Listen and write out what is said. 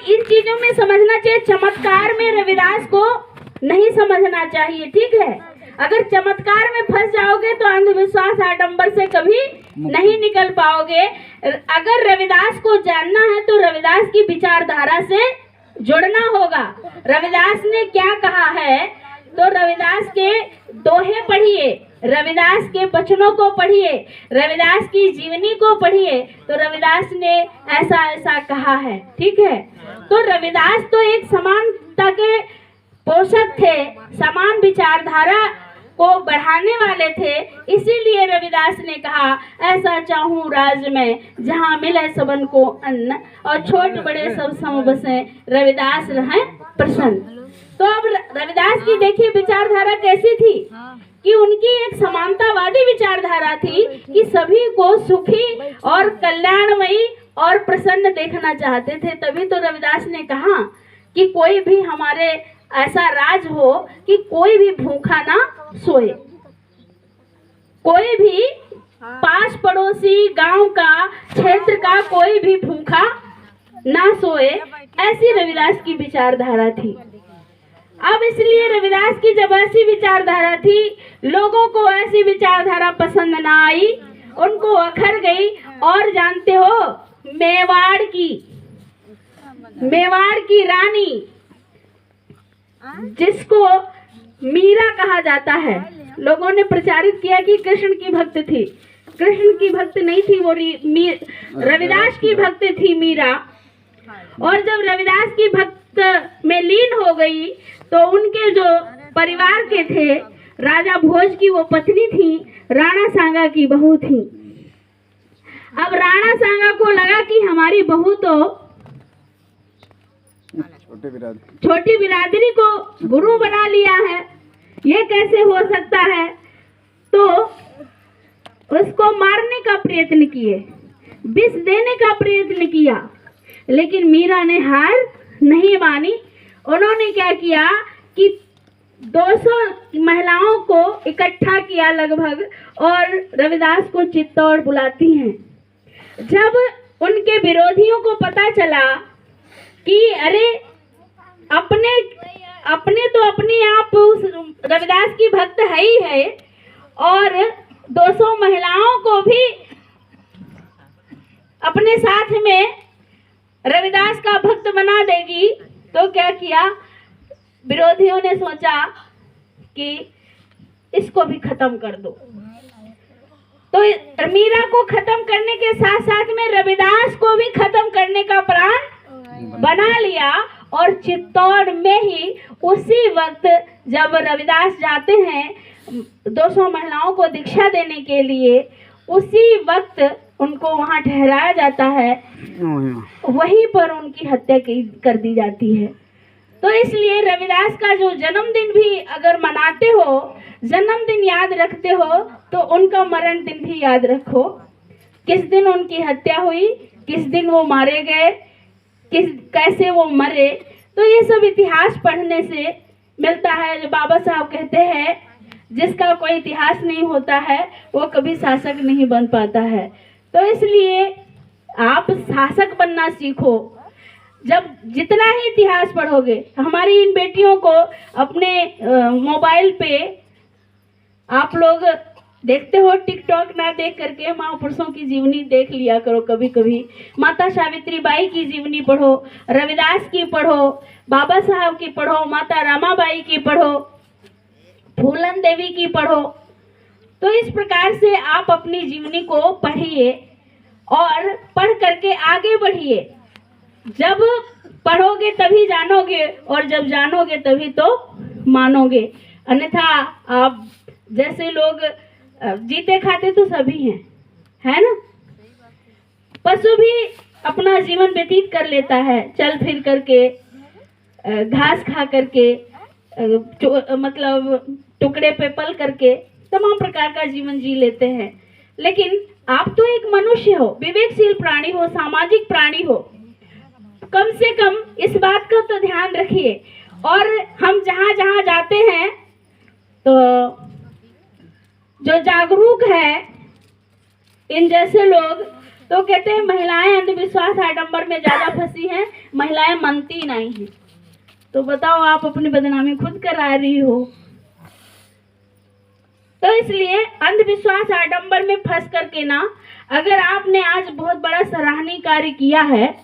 इन चीजों में समझना चाहिए। चमत्कार में रविदास को नहीं समझना चाहिए, ठीक है। अगर चमत्कार में फंस जाओगे तो अंधविश्वास आडंबर से कभी नहीं निकल पाओगे। अगर रविदास को जानना है तो रविदास की विचारधारा से जुड़ना होगा। रविदास ने क्या कहा है, तो रविदास के दोहे पढ़िए, रविदास के वचनों को पढ़िए, रविदास की जीवनी को पढ़िए, तो रविदास ने ऐसा ऐसा कहा है, ठीक है। तो रविदास तो एक समानता के पोषक थे, समान विचारधारा को बढ़ाने वाले थे। इसीलिए रविदास ने कहा, ऐसा चाहूं राज में जहां मिले सबन को अन्न, और छोट बड़े सब सम बसे, रविदास रहें प्रसन्न। तो अब रविदास की देखिए विचारधारा कैसी थी कि उनकी एक समानतावादी विचारधारा थी कि सभी को सुखी और कल्याणमयी और प्रसन्न देखना चाहते थे। तभी तो रविदास ने कहा कि कोई भी हमारे ऐसा राज हो कि कोई भी भूखा ना सोए, कोई भी पास पड़ोसी गांव का क्षेत्र का कोई भी भूखा ना सोए, ऐसी रविदास की विचारधारा थी। अब इसलिए रविदास की जब ऐसी विचारधारा थी, लोगों को ऐसी विचारधारा पसंद ना आई, उनको अखर गई। और जानते हो, मेवाड़ की रानी जिसको मीरा कहा जाता है, लोगों ने प्रचारित किया कि कृष्ण की भक्त थी। कृष्ण की भक्त नहीं थी वो, रविदास की भक्त थी मीरा। और जब रविदास की भक्त में लीन हो गई तो उनके जो परिवार के थे, राजा भोज की वो पत्नी थी, राणा सांगा की बहू थी। अब राणा सांगा को लगा कि हमारी बहू तो छोटी बिरादरी को गुरु बना लिया है, ये कैसे हो सकता है। तो उसको मारने का प्रयत्न किए, विष देने का प्रयत्न किया, लेकिन मीरा ने हार नहीं मानी। उन्होंने क्या किया कि 200 महिलाओं को इकट्ठा किया लगभग, और रविदास को चित्तौड़ बुलाती हैं। जब उनके विरोधियों को पता चला कि अरे अपने तो अपने आप उस रविदास की भक्त है ही है, और 200 महिलाओं को भी अपने साथ में रविदास का भक्त बना देगी, तो क्या किया, विरोधियों ने सोचा कि इसको भी खत्म कर दो। तो मीरा को खत्म करने के साथ साथ में रविदास को भी खत्म करने का प्लान बना लिया। और चित्तौड़ में ही उसी वक्त जब रविदास जाते हैं 200 महिलाओं को दीक्षा देने के लिए, उसी वक्त उनको वहां ठहराया जाता है, वहीं पर उनकी हत्या कर दी जाती है। तो इसलिए रविदास का जो जन्मदिन भी अगर मनाते हो, जन्मदिन याद रखते हो, तो उनका मरण दिन भी याद रखो। किस दिन उनकी हत्या हुई, किस दिन वो मारे गए, कैसे वो मरे, तो ये सब इतिहास पढ़ने से मिलता है। जो बाबा साहब कहते हैं, जिसका कोई इतिहास नहीं होता है वो कभी शासक नहीं बन पाता है। तो इसलिए आप शासक बनना सीखो। जब जितना ही इतिहास पढ़ोगे, हमारी इन बेटियों को अपने मोबाइल पे आप लोग देखते हो, टिकटॉक ना देख करके महापुरुषों की जीवनी देख लिया करो कभी कभी। माता सावित्री बाई की जीवनी पढ़ो, रविदास की पढ़ो, बाबा साहब की पढ़ो, माता रामाबाई की पढ़ो, फूलन देवी की पढ़ो। तो इस प्रकार से आप अपनी जीवनी को पढ़िए और पढ़ करके आगे बढ़िए। जब पढ़ोगे तभी जानोगे, और जब जानोगे तभी तो मानोगे। अन्यथा आप जैसे लोग जीते खाते तो सभी हैं, है ना। पशु भी अपना जीवन व्यतीत कर लेता है, चल फिर करके, घास खा करके, मतलब टुकड़े पे पल करके तमाम प्रकार का जीवन जी लेते हैं। लेकिन आप तो एक मनुष्य हो, विवेकशील प्राणी हो, सामाजिक प्राणी हो। कम से कम इस बात का तो ध्यान रखिए। और हम जहाँ जहाँ जाते हैं तो जो जागरूक है इन जैसे लोग, तो कहते हैं महिलाएं अंधविश्वास आडंबर में ज्यादा फंसी हैं, महिलाएं मानती नहीं हैं। तो बताओ, आप अपनी बदनामी खुद करा रही हो। तो इसलिए अंधविश्वास आडंबर में फंस करके ना, अगर आपने आज बहुत बड़ा सराहनीय कार्य किया है